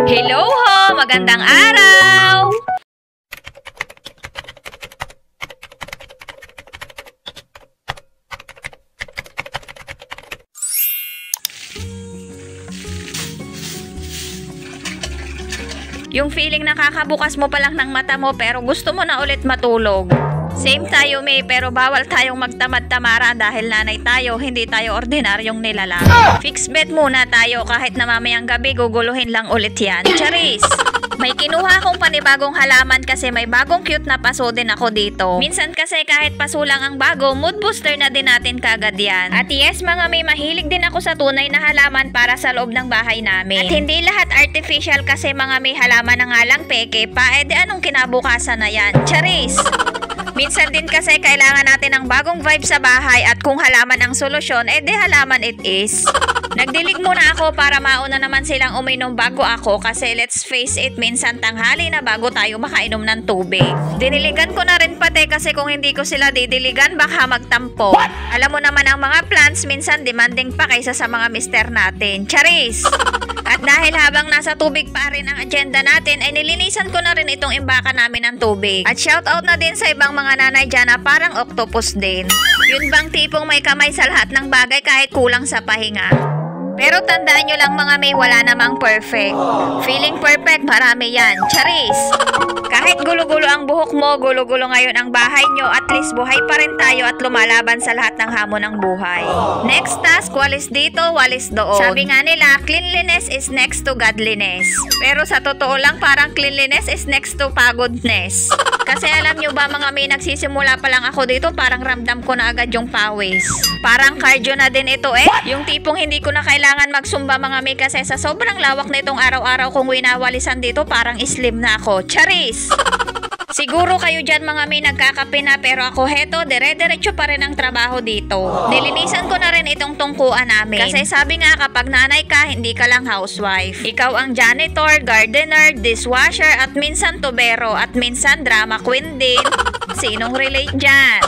Hello ho! Magandang araw! Yung feeling nakakabukas mo pa lang ng mata mo pero gusto mo na ulit matulog. Same tayo May, pero bawal tayong magtamad-tamara dahil nanay tayo, hindi tayo ordinaryong nilalang. Fix bet muna tayo kahit na mamayang gabi guguluhin lang ulit yan. Charis! May kinuha akong panibagong halaman kasi may bagong cute na paso din ako dito. Minsan kasi kahit paso lang ang bago, mood booster na din natin kagad yan. At yes mga May, mahilig din ako sa tunay na halaman para sa loob ng bahay namin. At hindi lahat artificial kasi mga May, halaman na nga lang peke pa, edi anong kinabukasan na yan? Charis! Minsan din kasi kailangan natin ng bagong vibe sa bahay at kung halaman ang solusyon, edi halaman it is. Nagdilig muna ako para mauna naman silang uminom bago ako kasi let's face it, minsan tanghali na bago tayo makainom ng tubig. Diniligan ko na rin pati kasi kung hindi ko sila didiligan baka magtampo. Alam mo naman ang mga plants minsan demanding pa kaysa sa mga mister natin. Charis! At dahil habang nasa tubig pa rin ang agenda natin, ay nilinisan ko na rin itong imbaka namin ng tubig. At shoutout na din sa ibang mga nanay dyan na parang octopus din. Yun bang tipong may kamay sa lahat ng bagay kahit kulang sa pahinga? Pero tandaan nyo lang mga May, wala namang perfect. Feeling perfect, marami yan. Charis! Kahit gulo-gulo ang buhok mo, gulo-gulo ngayon ang bahay nyo, at least buhay pa rin tayo at lumalaban sa lahat ng hamon ng buhay. Next task, walis dito, walis doon. Sabi nga nila, cleanliness is next to godliness. Pero sa totoo lang, parang cleanliness is next to pagodness. Kasi alam nyo ba mga May, nagsisimula pa lang ako dito, parang ramdam ko na agad yung pawis. Parang cardio na din ito eh. Yung tipong hindi ko na kailangan magsumba mga May kasi sa sobrang lawak na itong araw-araw kong winawalisan dito, parang slim na ako. Charis! Siguro kayo dyan mga May nagkakape na pero ako heto, dire-diretso pa rin ang trabaho dito. Nilinisan ko na rin itong tungkuan namin. Kasi sabi nga kapag nanay ka, hindi ka lang housewife. Ikaw ang janitor, gardener, dishwasher, at minsan tubero, at minsan drama queen din. Sinong relate dyan?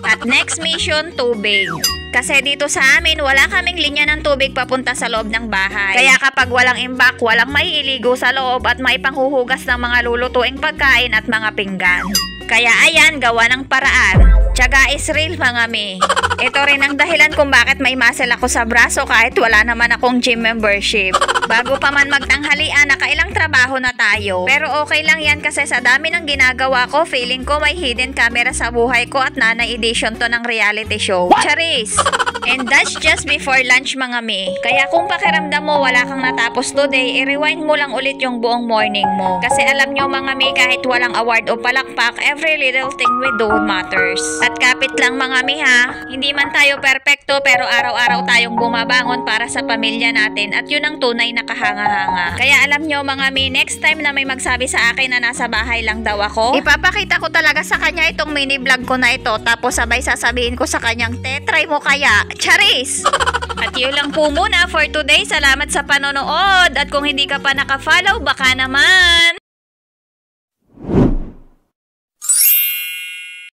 At next mission, tubig. Kasi dito sa amin, wala kaming linya ng tubig papunta sa loob ng bahay. Kaya kapag walang imbak, walang maiiligo sa loob at may panghuhugas ng mga lulutuing pagkain at mga pinggan. Kaya ayan, gawa ng paraan. Tiyaga is real mga May. Ito rin ang dahilan kung bakit may muscle ako sa braso kahit wala naman akong gym membership. Bago pa man magtanghalian, nakailang trabaho na tayo. Pero okay lang yan kasi sa dami ng ginagawa ko, feeling ko may hidden camera sa buhay ko at nanay edition to ng reality show. Charis! And that's just before lunch mga May. Kaya kung pakiramdam mo wala kang natapos today, i-rewind mo lang ulit yung buong morning mo. Kasi alam nyo mga May, kahit walang award o palakpak, every little thing we do matters. At kapit lang mga May ha, hindi man tayo perpekto pero araw-araw tayong bumabangon para sa pamilya natin at yun ang tunay na kahanga-hanga. Kaya alam nyo mga May, next time na may magsabi sa akin na nasa bahay lang daw ako, ipapakita ko talaga sa kanya itong mini vlog ko na ito tapos sabay sasabihin ko sa kanyang, te, try mo kaya. Charis! At yun lang po muna for today. Salamat sa panonood at kung hindi ka pa naka-follow, baka naman